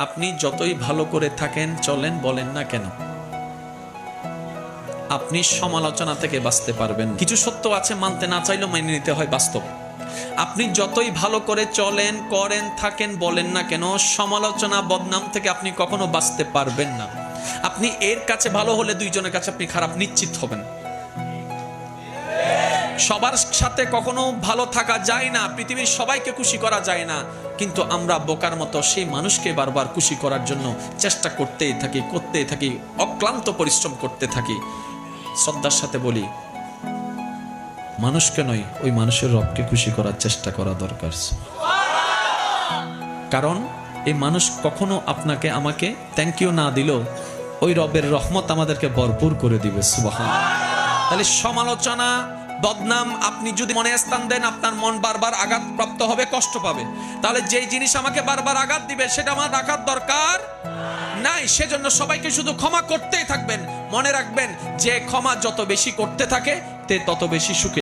আপনি যতই ভালো করে থাকেন চলেন বলেন না কেন, আপনি সমালোচনা থেকে বাঁচতে পারবেন। কিছু সত্য আছে মানতে না চাইলেও মেনে নিতে হয়, বাস্তব। আপনি যতই ভালো করে চলেন, করেন, থাকেন, বলেন না কেন, সমালোচনা, বদনাম থেকে আপনি কখনো বাঁচতে পারবেন না। আপনি এর কাছে ভালো হলে দুইজনের কাছে আপনি খারাপ নিশ্চিত হবেন। সবার সাথে কখনো ভালো থাকা যায় না, পৃথিবীর সবাইকে খুশি করা যায় না, কিন্তু আমরা বোকার মতো সেই মানুষকে বারবার খুশি করার জন্য চেষ্টা করতেই থাকি, অক্লান্ত পরিশ্রম করতে থাকি। শ্রদ্ধার সাথে বলি, মানুষকে নয়, ওই মানুষের রবকে খুশি করার চেষ্টা করা দরকার। কারণ এই মানুষ কখনো আপনাকে আমাকে থ্যাংক ইউ না দিলেও ওই রবের রহমত আমাদেরকে ভরপুর করে দিবে। সুবহানাল্লাহ। তাহলে সমালোচনা, বদনাম আপনি যদি মনে স্থান দেন, আপনার মন বারবার আঘাতপ্রাপ্ত হবে, কষ্ট পাবে। তাহলে যেই জিনিস আমাকে বারবার আঘাত দিবে সেটা আমার রাখার দরকার নাই। সেজন্য সবাইকে শুধু ক্ষমা করতেই থাকবেন। মনে রাখবেন, যে ক্ষমা যত বেশি করতে থাকে তে তত বেশি সুখে